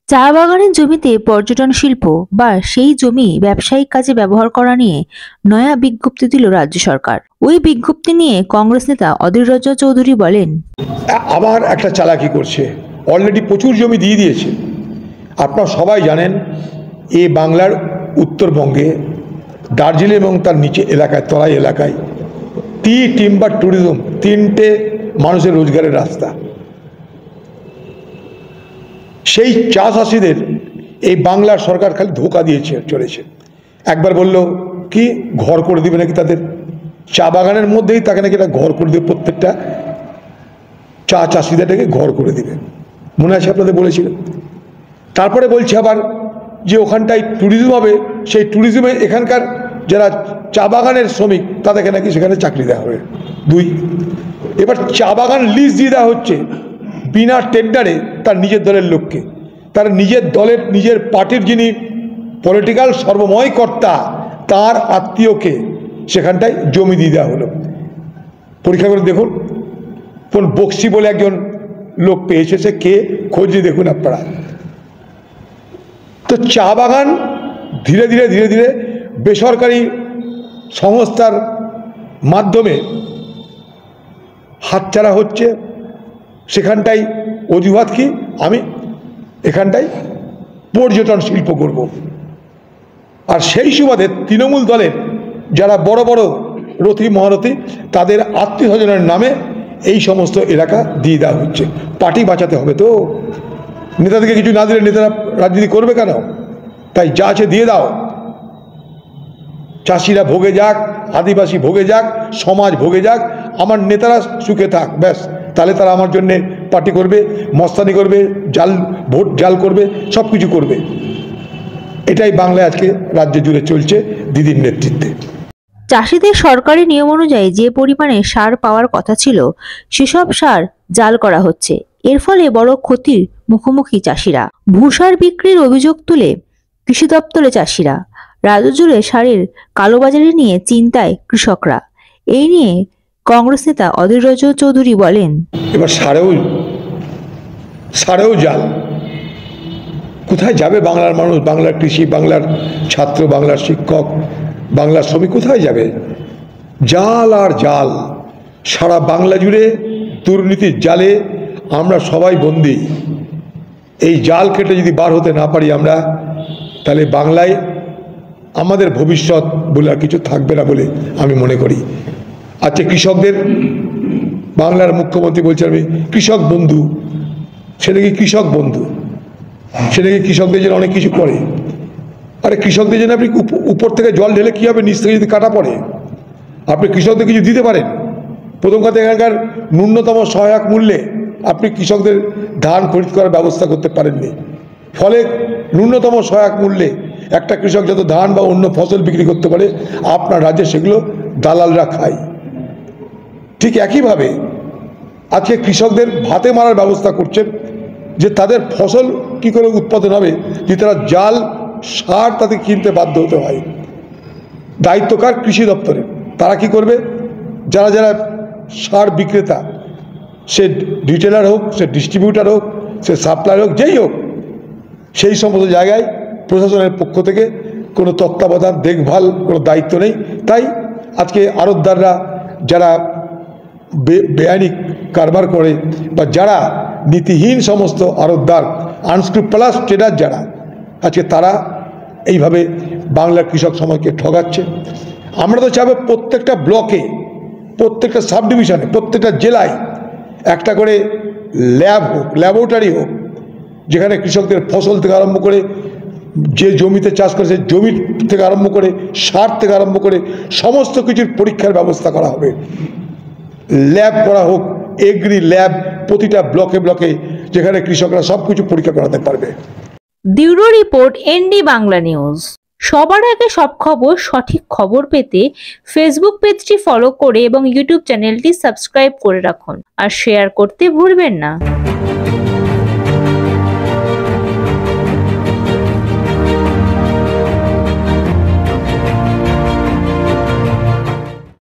চা বাগানের জমিতে পর্যটন শিল্প বা সেই জমি ব্যবসায়িক কাজে ব্যবহার করা নিয়ে নয়া বিজ্ঞপ্তি দিল রাজ্য সরকার। ওই বিজ্ঞপ্তি নিয়ে কংগ্রেস নেতা অধীর রঞ্জন চৌধুরী বলেন, আবার একটা চালাকি করছে, অলরেডি প্রচুর জমি দিয়ে দিয়েছে। আপনারা সবাই জানেন এই বাংলার উত্তরবঙ্গে দার্জিলিং এবং তার নিচে এলাকায়, তরাই এলাকায় টি টিম্বার ট্যুরিজম তিনটে মানুষের রোজগারের রাস্তা। সেই চা চাষিদের এই বাংলার সরকার খালি ধোঁকা দিয়েছে চলেছে। একবার বলল কি ঘর করে দিবে নাকি, তাদের চা বাগানের মধ্যেই তাকে নাকি এটা ঘর করে দিবে, প্রত্যেকটা চা চাষিদেরটাকে ঘর করে দিবে, মনে আছে আপনাদের বলেছিলেন। তারপরে বলছে আবার যে ওখানটায় ট্যুরিজম হবে, সেই ট্যুরিজমে এখানকার যারা চা বাগানের শ্রমিক তাদেরকে নাকি সেখানে চাকরি দেওয়া হবে। দুই, এবার চা বাগান লিজ দিয়ে দেওয়া হচ্ছে বিনা টেন্ডারে তার নিজের দলের লোককে, তার নিজের দলের নিজের পার্টির যিনি পলিটিক্যাল সর্বময় কর্তা তার আত্মীয়কে সেখানটায় জমি দিয়ে দেওয়া হলো। পরীক্ষা করে দেখুন, কোন বক্সি বলে একজন লোক পেয়েছে, সে কে খোঁজ দিয়ে দেখুন আপনারা। তো চা বাগান ধীরে ধীরে ধীরে ধীরে বেসরকারি সংস্থার মাধ্যমে হাতছাড়া হচ্ছে। সেখানটাই অজুহাত কি, আমি এখানটায় পর্যটন শিল্প করব। আর সেই সুবাদে তৃণমূল দলের যারা বড় বড় রথী মহারথী তাদের আত্মীয় স্বজনের নামে এই সমস্ত এলাকা দিয়ে দেওয়া হচ্ছে। পার্টি বাঁচাতে হবে তো, নেতাদেরকে কিছু না দিলে নেতারা রাজনীতি করবে কেন? তাই যা আছে দিয়ে দাও, চাষিরা ভোগে যাক, আদিবাসী ভোগে যাক, সমাজ ভোগে যাক, আমার নেতারা সুখে থাক, ব্যাস। তাহলে তারা আমার জন্যে পার্টি করবে, মস্তানি করবে, জাল ভোট জাল করবে, সব কিছু করবে। এটাই বাংলায় আজকে রাজ্য জুড়ে চলছে দিদির নেতৃত্বে। চাষিদের সরকারি নিয়ম অনুযায়ী যে পরিমাণে সার পাওয়ার কথা ছিল সেসব সার জাল করা হচ্ছে। এর ফলে বড় ক্ষতির মুখোমুখি চাষিরা। ভূসার বিক্রির অভিযোগ তুলে কৃষি দপ্তরে চাষিরা। রাজ্য জুড়ে সারের কালোবাজারি নিয়ে চিন্তায় কৃষকরা। এই নিয়ে কংগ্রেস নেতা অধীর রঞ্জন চৌধুরী বলেন, এবার সারেও জাল। কোথায় যাবে বাংলার মানুষ, বাংলার কৃষি, বাংলার ছাত্র, বাংলার শিক্ষক, বাংলার শ্রমিক কোথায় যাবে? জাল আর জাল। সারা বাংলা জুড়ে দুর্নীতির জালে আমরা সবাই বন্দী। এই জাল কেটে যদি বার হতে না পারি আমরা, তাহলে বাংলায় আমাদের ভবিষ্যৎ বলে আর কিছু থাকবে না বলে আমি মনে করি। আজকে কৃষকদের বাংলার মুখ্যমন্ত্রী বলছে আমি কৃষক বন্ধু, সে নাকি কৃষক বন্ধু, সে নাকি কৃষকদের জন্য অনেক কিছু করে। আরে কৃষকদের জন্য আপনি উপর থেকে জল ঢেলে কী হবে, নিচ থেকে যদি কাটা পড়ে? আপনি কৃষকদের কিছু দিতে পারেন। প্রথম কথা, এখানকার ন্যূনতম সহায়ক মূল্যে আপনি কৃষকদের ধান খরিদ করার ব্যবস্থা করতে পারেননি। ফলে ন্যূনতম সহায়ক মূল্যে একটা কৃষক যত ধান বা অন্য ফসল বিক্রি করতে পারে, আপনার রাজ্যে সেগুলো দালালরা খায়। ঠিক একইভাবে আজকে কৃষকদের ভাতে মারার ব্যবস্থা করছেন, যে তাদের ফসল কি করে উৎপাদন হবে যে তারা জাল সার তাদের কিনতে বাধ্য হতে হয়। দায়িত্বকার কৃষি দপ্তরে। তারা কি করবে? যারা যারা সার বিক্রেতা, সে রিটেলার হোক, সে ডিস্ট্রিবিউটার হোক, সে সাপ্লায়ার হোক, যেই হোক, সেই সমস্ত জায়গায় প্রশাসনের পক্ষ থেকে কোনো তত্ত্বাবধান, দেখভাল, কোনো দায়িত্ব নেই। তাই আজকে আড়তদাররা যারা বেআইনি কারবার করে বা যারা নীতিহীন সমস্ত আড়তদার, আনস্ক্রুপুলাস ট্রেডার যারা, আজকে তারা এইভাবে বাংলার কৃষক সমাজকে ঠগাচ্ছে। আমরা তো চাইব প্রত্যেকটা ব্লকে, প্রত্যেকটা সাব ডিভিশনে, প্রত্যেকটা জেলায় একটা করে ল্যাব হোক, ল্যাবরেটরি হোক, যেখানে কৃষকদের ফসল থেকে আরম্ভ করে, যে জমিতে চাষ করে সেই জমি থেকে আরম্ভ করে, সার থেকে আরম্ভ করে সমস্ত কিছুর পরীক্ষার ব্যবস্থা করা হবে। ল্যাব করা হোক, এগ্রি ল্যাব প্রতিটা ব্লকে ব্লকে, যেখানে কৃষকরা সব কিছু পরীক্ষা করাতে পারবে। Bureau report, ND Bangla news. সবার আগে সব খবর, সঠিক খবর পেতে ফেসবুক পেজটি ফলো করে এবং ইউটিউব চ্যানেলটি সাবস্ক্রাইব করে রাখুন আর শেয়ার করতে ভুলবেন না।